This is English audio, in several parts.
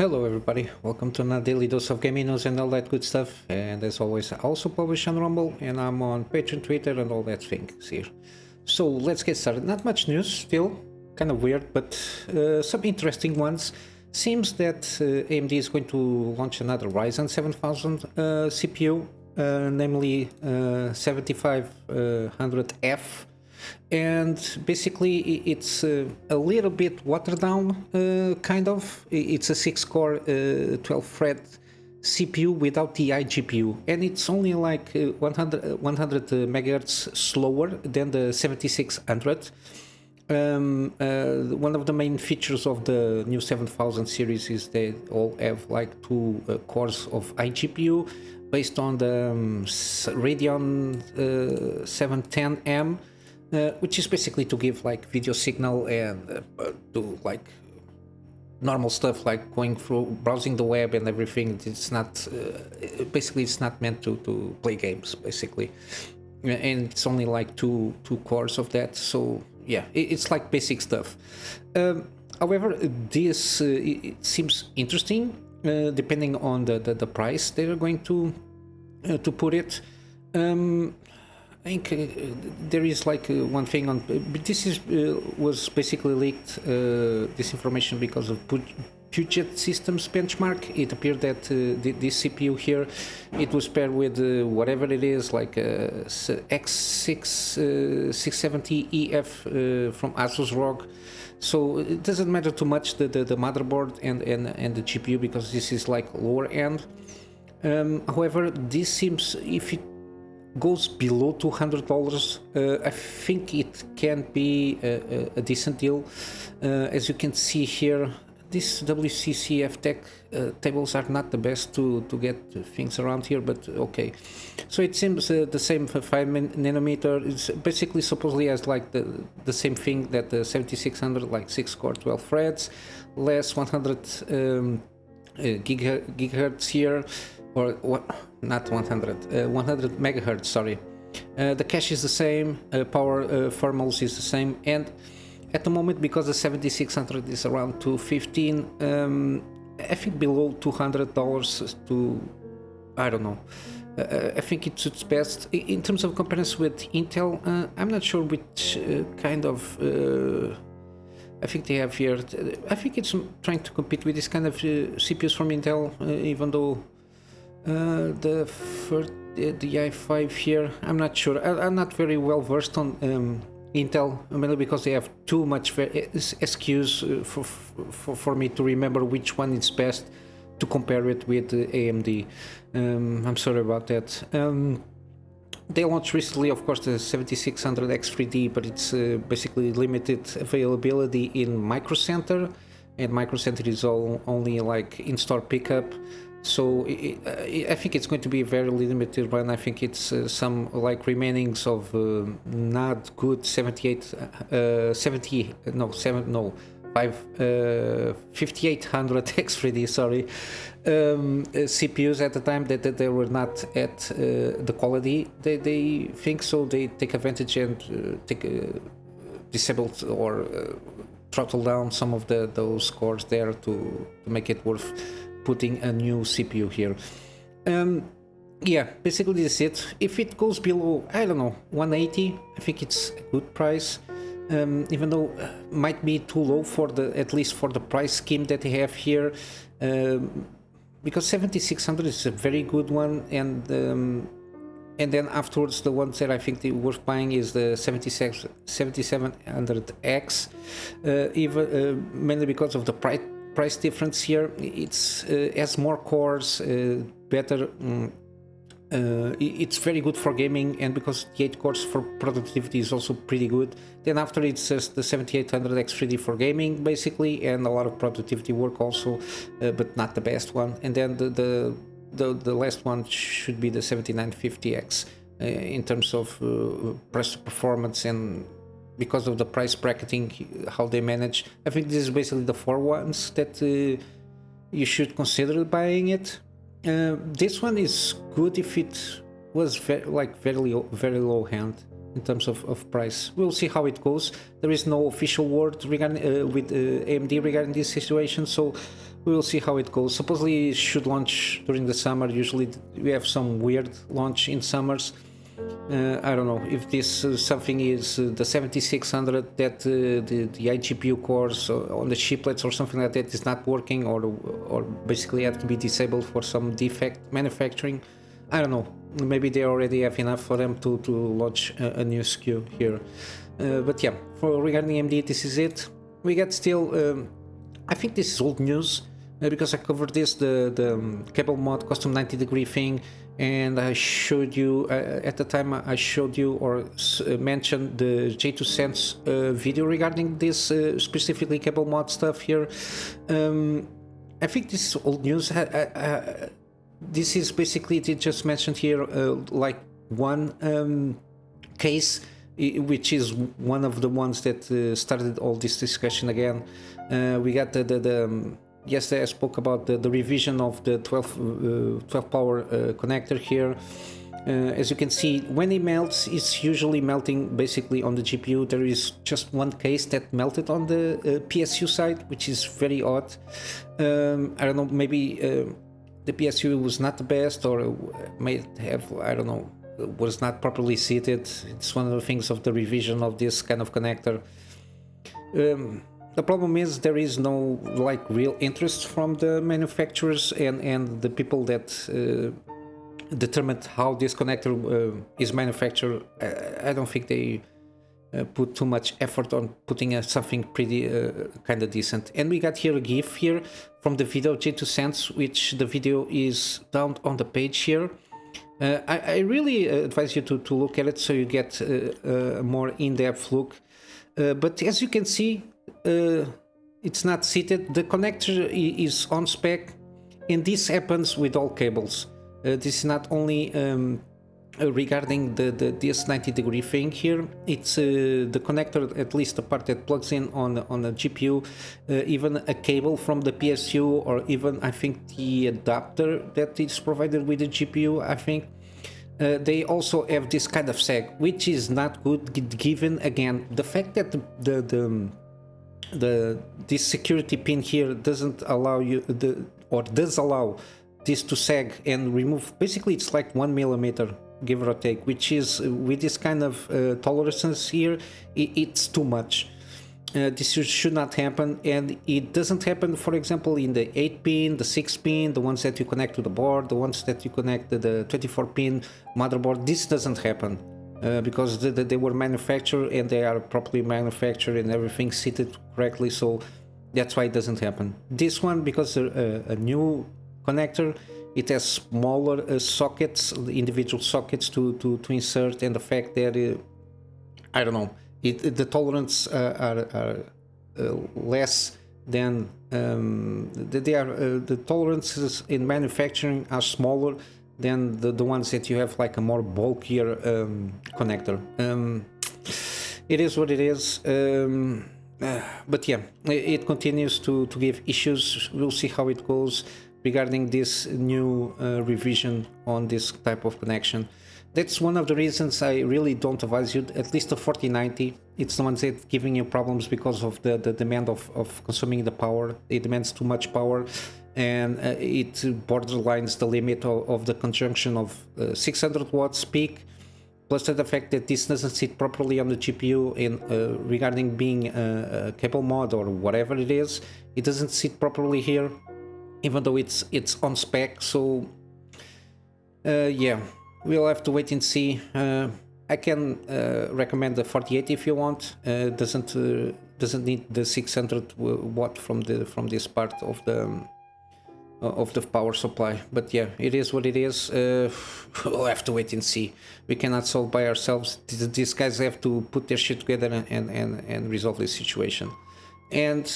Hello everybody, welcome to another daily dose of gaming news and all that good stuff. And as always, I also publish on Rumble and I'm on Patreon, Twitter and all that things here. So let's get started. Not much news still, kind of weird, but some interesting ones. Seems that AMD is going to launch another Ryzen 7000 CPU, namely 7500F. And basically it's a little bit watered down, kind of. It's a 6-core 12-thread CPU without the iGPU, and it's only like 100 megahertz slower than the 7600. One of the main features of the new 7000 series is they all have like two cores of iGPU based on the Radeon 710M. Which is basically to give like video signal and do like normal stuff like going through browsing the web and everything. It's not basically it's not meant to play games basically, and it's only like two cores of that. So yeah, it's like basic stuff. However, this it seems interesting depending on the price they're going to put it. I think there is like one thing on, but this is was basically leaked, this information, because of Puget Systems benchmark. It appeared that this CPU here, it was paired with whatever it is, like X670EF from Asus ROG. So it doesn't matter too much the motherboard and the GPU, because this is like lower end. However, this seems, if it goes below $200, I think it can be a decent deal. As you can see here, these WCCF Tech tables are not the best to get things around here, but okay. So it seems the same 5nm is basically supposedly as like the same thing that the 7600, like 6-core 12 threads, less 100 gigahertz here. Or what? Not 100, 100 megahertz. Sorry. The cache is the same. Power thermals is the same. And at the moment, because the 7600 is around $215, I think below $200 to, I don't know. I think it suits best in terms of comparison with Intel. I'm not sure which kind of. I think they have here. I think it's trying to compete with this kind of CPUs from Intel, even though. The i5 here, I'm not sure. I'm not very well versed on Intel, mainly because they have too much SKUs for me to remember which one is best to compare it with AMD. I'm sorry about that. They launched recently, of course, the 7600X3D, but it's basically limited availability in Micro Center, and Micro Center is only like in-store pickup. So I think it's going to be a very limited run. I think it's some like remainings of not good 5800 X3D, sorry, CPUs at the time that they were not at the quality they think. So they take advantage and disabled or throttle down some of those cores there to make it worth putting a new CPU here. Yeah, basically that's it. If it goes below, I don't know, 180, I think it's a good price, even though might be too low for at least for the price scheme that they have here, because 7600 is a very good one, and then afterwards the ones that I think they worth buying is the 7700X, even mainly because of the price difference here. It's has more cores, better. It's very good for gaming, and because the 8 cores for productivity is also pretty good. Then after it's just the 7800X3D for gaming basically, and a lot of productivity work also, but not the best one. And then the last one should be the 7950X in terms of price to performance, and because of the price bracketing, how they manage. I think this is basically the 4 ones that you should consider buying it. This one is good if it was very low hand. in terms of price. We'll see how it goes. There is no official word regarding with AMD regarding this situation, so we will see how it goes. Supposedly it should launch during the summer. Usually we have some weird launch in summers. I don't know if this something is the 7600 that the iGPU cores on the chiplets or something like that is not working, or basically had to be disabled for some defect manufacturing. I don't know. Maybe they already have enough for them to launch a new SKU here. But yeah, for regarding AMD, this is it. We get still. I think this is old news because I covered this the CableMod Custom 90-degree thing. And I showed you, at the time I showed you or mentioned the J2 Sense video regarding this, specifically CableMod stuff here. I think this is old news. This is basically, they just mentioned here, like one case, which is one of the ones that started all this discussion again. We got yesterday I spoke about the revision of the 12 power connector here. As you can see, when it melts, it's usually melting basically on the GPU. There is just one case that melted on the PSU side, which is very odd. I don't know, maybe the PSU was not the best, or may have, I don't know, was not properly seated. It's one of the things of the revision of this kind of connector. The problem is there is no like real interest from the manufacturers and the people that determined how this connector is manufactured. I don't think they put too much effort on putting something pretty kind of decent. And we got here a GIF here from the video J2 Sense, which the video is down on the page here. I really advise you to look at it so you get a more in-depth look. But as you can see, it's not seated. The connector is on spec, and this happens with all cables. This is not only regarding this 90-degree thing here. It's the connector, at least the part that plugs in on the GPU, even a cable from the PSU, or even I think the adapter that is provided with the GPU. I think they also have this kind of sag, which is not good, given again the fact that this security pin here doesn't allow you does allow this to sag and remove. Basically it's like 1 millimeter, give or take, which is with this kind of tolerances here, it's too much. This should not happen, and it doesn't happen, for example, in the 8-pin, the 6-pin, the ones that you connect to the board, the ones that you connect to the 24-pin motherboard. This doesn't happen. Because they were manufactured and they are properly manufactured and everything seated correctly, so that's why it doesn't happen. This one, because a new connector, it has smaller sockets, individual sockets to insert, and the fact that I don't know, the tolerance are less than the tolerances in manufacturing are smaller than the ones that you have like a more bulkier connector. It is what it is, but yeah, it continues to give issues. We'll see how it goes regarding this new revision on this type of connection. That's one of the reasons I really don't advise you, at least the 4090. It's the one that's giving you problems because of the demand of consuming the power. It demands too much power, and it borderlines the limit of the conjunction of 600 watts peak, plus the fact that this doesn't sit properly on the GPU, and regarding being a CableMod or whatever it is, it doesn't sit properly here, even though it's on spec. So yeah, we'll have to wait and see. I can recommend the 4080 if you want. Doesn't need the 600 watt from this part of the power supply. But yeah, it is what it is. We'll have to wait and see. We cannot solve by ourselves. These guys have to put their shit together and resolve this situation. And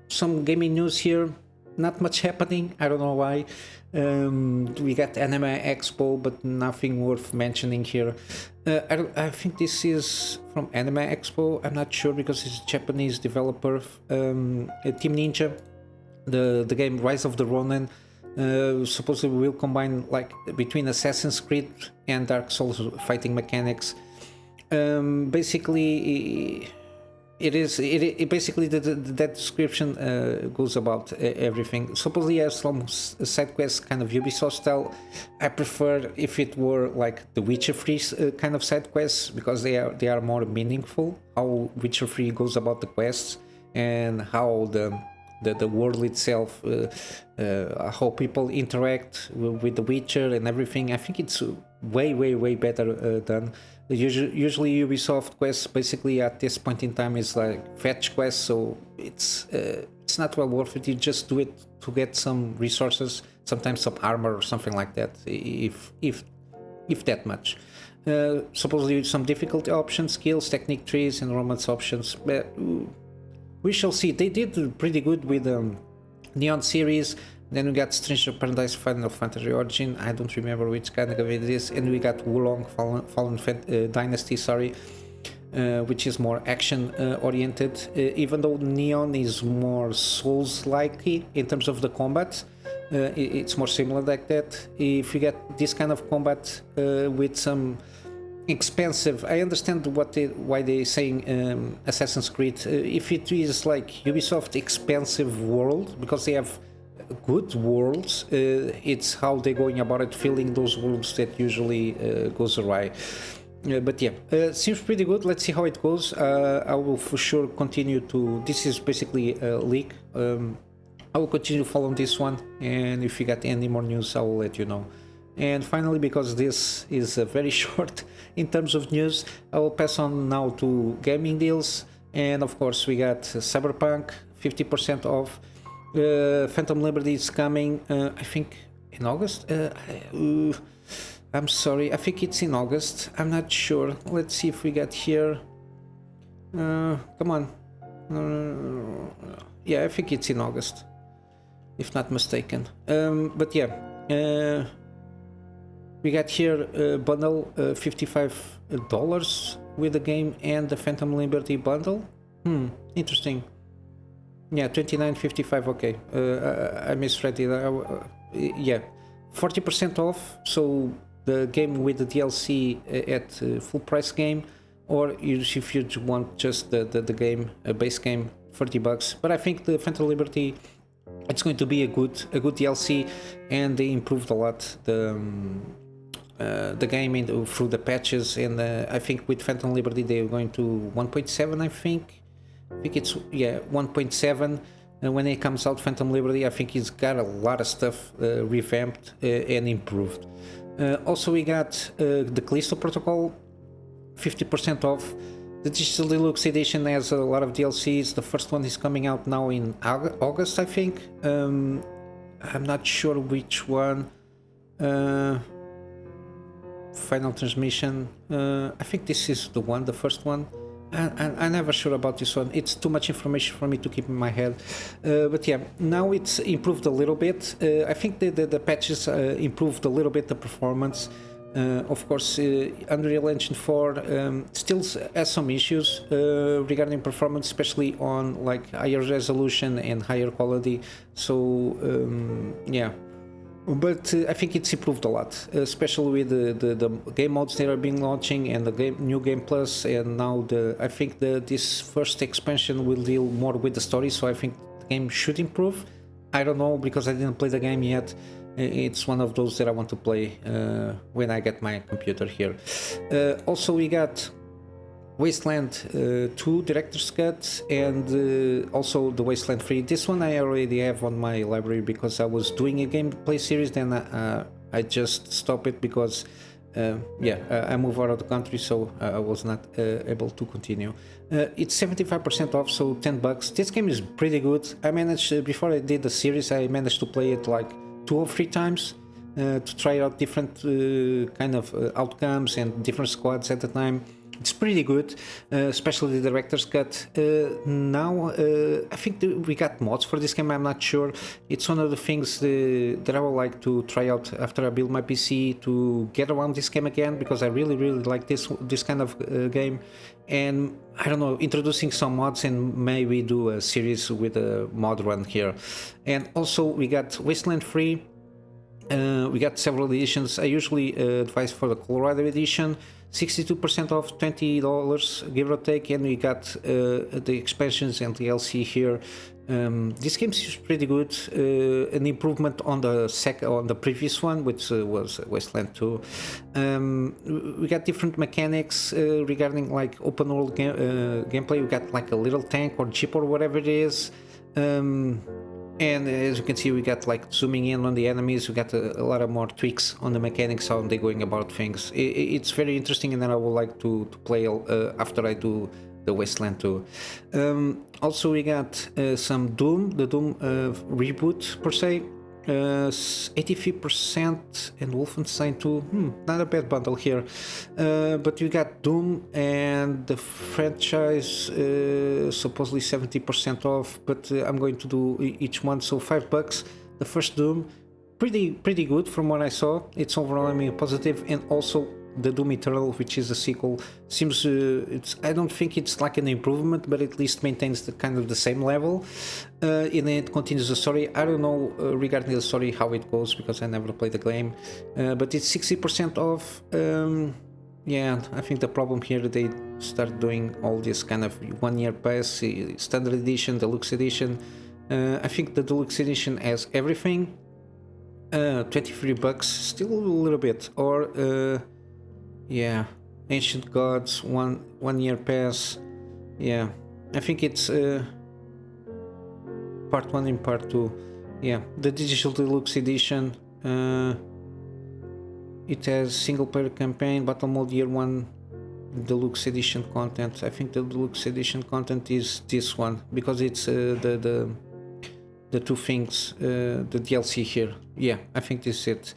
some gaming news here. Not much happening. I don't know why. We got Anime Expo, but nothing worth mentioning here. I think this is from Anime Expo. I'm not sure because it's a Japanese developer. Team Ninja, the game Rise of the Ronin, supposedly will combine like between Assassin's Creed and Dark Souls fighting mechanics. Basically, it basically that description goes about everything. Supposedly has some side quests, kind of Ubisoft style. I prefer if it were like the Witcher 3 kind of side quests, because they are more meaningful. How Witcher 3 goes about the quests, and how the world itself, how people interact with the Witcher and everything. I think it's way better done. Usually Ubisoft quests basically at this point in time is like fetch quests, so it's not well worth it. You just do it to get some resources, sometimes some armor or something like that, if that much. Supposedly some difficulty options, skills, technique trees, and romance options. But we shall see. They did pretty good with Neon series. Then we got Stranger of Paradise, Final Fantasy Origin. I don't remember which kind of it is. And we got Wulong Fallen Dynasty, sorry, which is more action oriented. Even though Neon is more Souls-like in terms of the combat, it's more similar like that. If you get this kind of combat with some expensive, I understand why they're saying Assassin's Creed. If it is like Ubisoft expensive world, because they have good worlds, it's how they're going about it, filling those worlds that usually goes awry. But yeah, seems pretty good. Let's see how it goes. I will for sure continue to, this is basically a leak. I will continue following this one, and if you got any more news, I will let you know. And finally, because this is very short in terms of news, I will pass on now to gaming deals. And of course, we got Cyberpunk 50% off. Phantom Liberty is coming, I think in August. I'm sorry, I think it's in August. I'm not sure. Let's see if we got here. Come on. Yeah, I think it's in August, if not mistaken. But yeah, we got here a bundle, $55 with the game and the Phantom Liberty bundle. Interesting. Yeah, $29.55. Okay, I misread it. Yeah, 40% off. So the game with the DLC at full price game, or if you want just the game, a base game, $40. But I think the Phantom Liberty, it's going to be a good DLC, and they improved a lot the game through the patches. And I think with Phantom Liberty they're going to 1.7. I think it's 1.7. And when it comes out, Phantom Liberty, I think it's got a lot of stuff revamped and improved. Also, we got the Callisto Protocol, 50% off. The Digital Deluxe Edition has a lot of DLCs. The first one is coming out now in August, I think. I'm not sure which one. Final Transmission. I think this is the one, the first one. I'm never sure about this one. It's too much information for me to keep in my head. But yeah, now it's improved a little bit. I think the patches improved a little bit the performance. Of course, Unreal Engine 4 still has some issues regarding performance, especially on like higher resolution and higher quality. So yeah. But I think it's improved a lot, especially with the game modes that are being launching, and the new game plus, and now I think this first expansion will deal more with the story, so I think the game should improve. I don't know, because I didn't play the game yet. It's one of those that I want to play when I get my computer here. Also, we got Wasteland 2 Director's Cut, and also the Wasteland 3. This one I already have on my library because I was doing a gameplay series, then I just stopped it because I moved out of the country, so I was not able to continue. It's 75% off, so $10. This game is pretty good. I managed, before I did the series, I managed to play it like 2 or 3 times to try out different kind of outcomes and different squads at the time. It's pretty good, especially the Director's Cut. Now, I think we got mods for this game, I'm not sure. It's one of the things that I would like to try out after I build my PC to get around this game again, because I really like this kind of game. And I don't know, introducing some mods and maybe do a series with a mod run here. And also we got Wasteland 3. We got several editions. I usually advise for the Colorado edition. 62% off, $20 give or take, and we got the expansions and DLC here. This game seems pretty good, an improvement on the previous one, which was Wasteland 2. We got different mechanics regarding like open world gameplay. We got like a little tank or jeep or whatever it is. And as you can see, we got like zooming in on the enemies. We got a lot of more tweaks on the mechanics, how they're going about things. It's very interesting, and then I would like to play after I do the Wasteland 2. Also, we got some Doom, the Doom reboot per se. 83% and Wolfenstein 2. Not a bad bundle here. But you got Doom and the franchise supposedly 70% off, but I'm going to do each one, so $5. The first Doom, pretty good from what I saw. It's overwhelmingly positive, and also the Doom Eternal, which is a sequel, seems I don't think it's like an improvement, but at least maintains the kind of the same level. And it continues the story. I don't know regarding the story how it goes, because I never played the game, but it's 60% off. Yeah, I think the problem here, they start doing all this kind of 1 year pass, standard edition, deluxe edition. I think the deluxe edition has everything. $23, still a little bit. Or yeah, Ancient Gods, one year pass. Yeah, I think it's part 1 and part 2. Yeah, the digital deluxe edition. It has single player campaign, battle mode, year 1, deluxe edition content. I think the deluxe edition content is this one, because it's the two things, the DLC here. Yeah, I think this is it.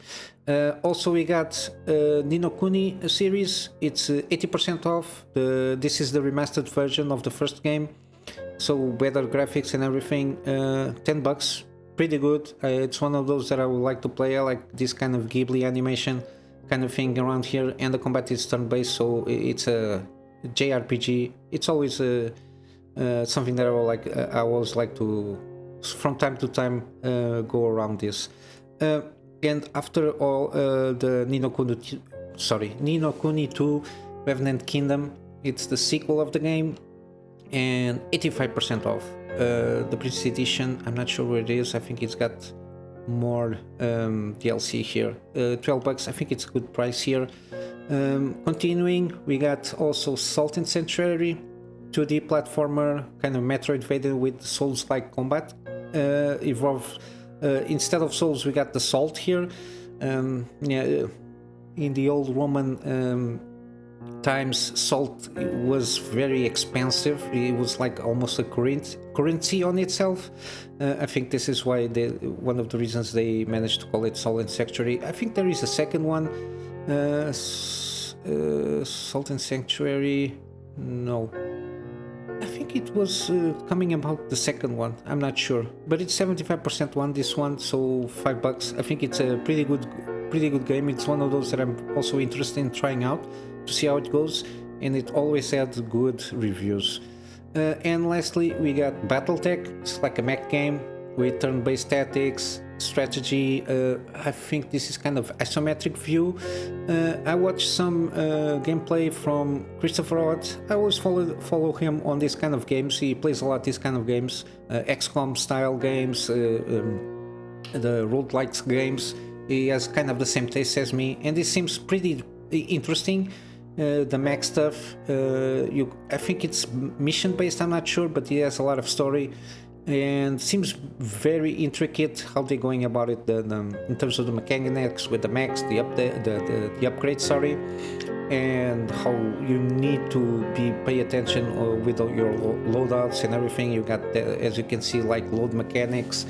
Also, we got Ni no Kuni series. It's 80% off. This is the remastered version of the first game, so better graphics and everything. $10, pretty good. It's one of those that I would like to play. I like this kind of Ghibli animation kind of thing around here, and the combat is turn-based, so it's a JRPG. It's always something that I always like to, from time to time, go around this. And after all, the Ni no Kuni 2 Revenant Kingdom, it's the sequel of the game, and 85% off. The Prince Edition, I'm not sure where it is. I think it's got more DLC here. $12, I think it's a good price here. Continuing, we got also Salt and Sanctuary, 2D platformer, kind of Metroidvania with Souls-like combat. Evolved. Instead of souls, we got the salt here. Yeah, in the old Roman times, salt was very expensive. It was like almost a currency on itself. I think this is why one of the reasons they managed to call it Salt and Sanctuary. I think there is a second one, Salt and Sanctuary. No, I think it was coming about the second one. I'm not sure, but it's 75% one, this one, so $5. I think it's a pretty good game. It's one of those that I'm also interested in trying out to see how it goes, and it always had good reviews. And lastly, we got Battletech. It's like a mech game with turn-based tactics, strategy. I think this is kind of isometric view. I watched some gameplay from Christopher Odd. I always follow him on these kind of games. He plays a lot these kind of games, XCOM style games, the roguelikes games. He has kind of the same taste as me, and this seems pretty interesting. The mech stuff, I think it's mission based, I'm not sure, but he has a lot of story and seems very intricate how they're going about it, in terms of the mechanics with the mechs, the upgrades, sorry, and how you need to pay attention with your loadouts and everything. You got, as you can see, like load mechanics,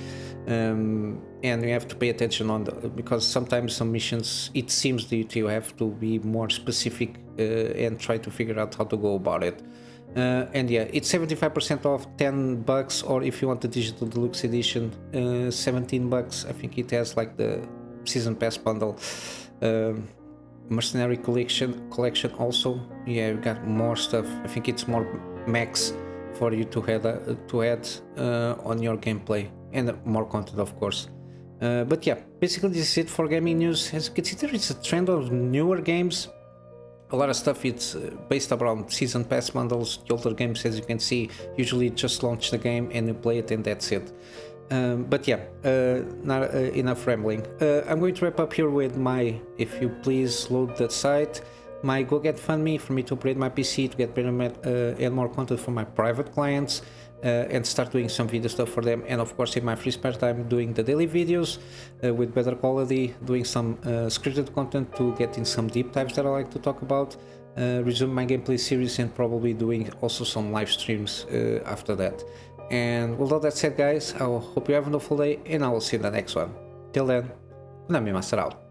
and you have to pay attention because sometimes some missions, it seems that you have to be more specific and try to figure out how to go about it. And yeah, it's 75% off, $10, or if you want the digital deluxe edition, $17. I think it has like the season pass bundle, mercenary collection also. Yeah, you got more stuff. I think it's more mechs for you to add on your gameplay, and more content, of course. But yeah, basically this is it for gaming news. As you can see, there is a trend of newer games a lot of stuff it's based around season pass bundles. The older games, as you can see, usually just launch the game and you play it and that's it. But yeah, not enough rambling. I'm going to wrap up here with my, if you please load the site, my GoGetFundMe for me to upgrade my PC to get better and more content for my private clients, and start doing some video stuff for them, and of course in my free spare time doing the daily videos with better quality, doing some scripted content to get in some deep dives that I like to talk about, resume my gameplay series, and probably doing also some live streams after that. And with all that said, guys, I hope you have a wonderful day, and I will see you in the next one. Till then, Kunamy Master out.